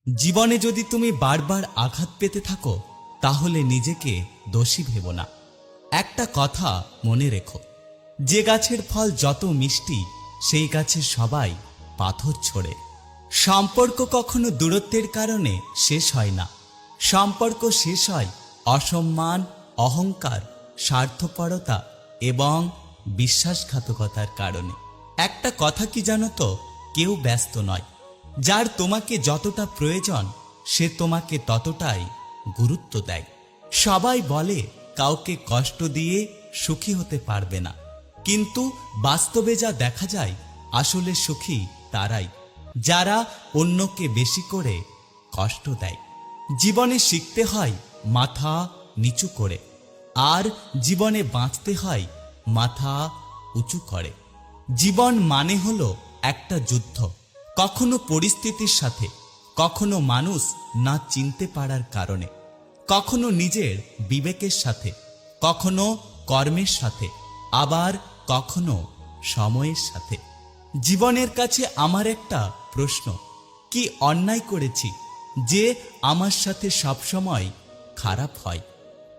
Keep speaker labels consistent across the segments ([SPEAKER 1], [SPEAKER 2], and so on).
[SPEAKER 1] জীবনে যদি তুমি বারবার আঘাত পেতে থাকো তাহলে নিজেকে দোষী ভেবো না। একটা কথা মনে রেখো, যে গাছের ফল যত মিষ্টি সেই গাছের সবাই পাথর ছোড়ে। সম্পর্ক কখনো দূরত্বের কারণে শেষ হয় না। সম্পর্ক শেষ হয় অসম্মান, অহংকার, স্বার্থপরতা এবং বিশ্বাসঘাতকতার কারণে। একটা কথা কি জানো তো, কেউ ব্যস্ত নয়। যার তোমাকে যতটা প্রয়োজন সে তোমাকে ততটাই গুরুত্ব দেয়। সবাই বলে কাউকে কষ্ট দিয়ে সুখী হতে পারবে না, কিন্তু বাস্তবে যা দেখা যায় আসলে সুখী তারাই যারা অন্যকে বেশি করে কষ্ট দেয়। জীবনে শিখতে হয় মাথা নিচু করে, আর জীবনে বাঁচতে হয় মাথা উঁচু করে। জীবন মানে হলো একটা যুদ্ধ, কখনো পরিস্থিতির সাথে, কখনো মানুষ না চিনতে পারার কারণে, কখনো নিজের বিবেকের সাথে, কখনো কর্মের সাথে, আবার কখনো সময়ের সাথে। জীবনের কাছে আমার একটা প্রশ্ন, কি অন্যায় করেছি যে আমার সাথে সবসময় খারাপ হয়?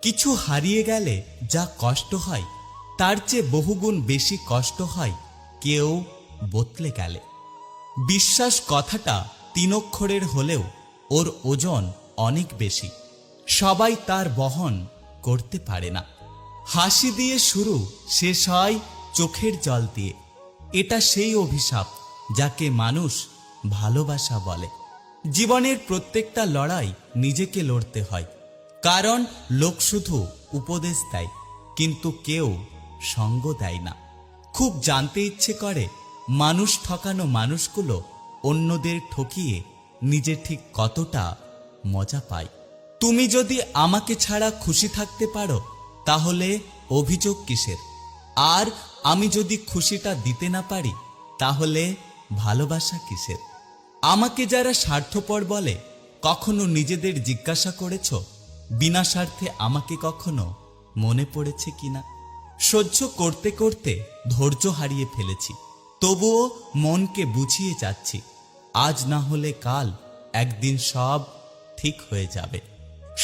[SPEAKER 1] কিছু হারিয়ে গেলে যা কষ্ট হয় তার চেয়ে বহুগুণ বেশি কষ্ট হয় কেউ বদলে গেলে। বিশ্বাস কথাটা 3 অক্ষরের হলেও ওর ওজন অনেক বেশি। সবাই তার বহন করতে পারে না। হাসি দিয়ে শুরু, শেষ হয় চোখের জল দিয়ে। এটা সেই অভিশাপ যাকে মানুষ ভালোবাসা বলে। জীবনের প্রত্যেকটা লড়াই নিজেকে লড়তে হয়, কারণ লোক শুধু উপদেশ দেয় কিন্তু কেউ সঙ্গ দেয় না। খুব জানতে ইচ্ছে করে মানুষ ঠকানো মানুষগুলো অন্যদের ঠকিয়ে নিজে ঠিক কতটা মজা পায়। তুমি যদি আমাকে ছাড়া খুশি থাকতে পারো তাহলে অভিযোগ কিসের? আর আমি যদি খুশিটা দিতে না পারি তাহলে ভালোবাসা কিসের? আমাকে যারা স্বার্থপর বলে, কখনো নিজেদের জিজ্ঞাসা করেছ বিনা স্বার্থে আমাকে কখনো মনে পড়েছে কিনা? সহ্য করতে করতে ধৈর্য হারিয়ে ফেলেছি, তবুও মনকে বুঝিয়ে যাচ্ছি, আজ না হলে কাল একদিন সব ঠিক হয়ে যাবে।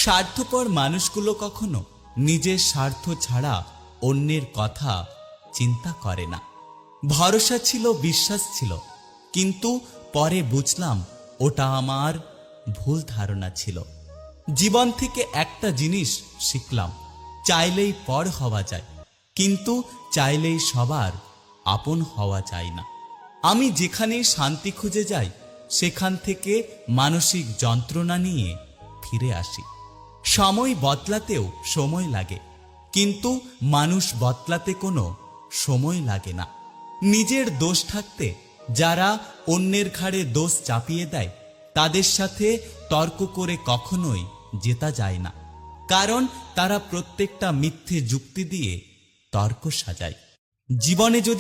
[SPEAKER 1] স্বার্থপর মানুষগুলো কখনো নিজের স্বার্থ ছাড়া অন্যের কথা চিন্তা করে না। ভরসা ছিল, বিশ্বাস ছিল, কিন্তু পরে বুঝলাম ওটা আমার ভুল ধারণা ছিল। জীবন থেকে একটা জিনিস শিখলাম, চাইলেই পর হওয়া যায়, কিন্তু চাইলেই সবার আপন হওয়া যায় না। আমি যেখানেই শান্তি খুঁজে যাই সেখান থেকে মানসিক যন্ত্রণা নিয়ে ফিরে আসি। সময় বদলাতেও সময় লাগে, কিন্তু মানুষ বদলাতে কোনো সময় লাগে না। নিজের দোষ থাকতে যারা অন্যের ঘাড়ে দোষ চাপিয়ে দেয় তাদের সাথে তর্ক করে কখনোই জেতা যায় না, কারণ তারা প্রত্যেকটা মিথ্যে যুক্তি দিয়ে তর্ক সাজায়। জীবনে যদি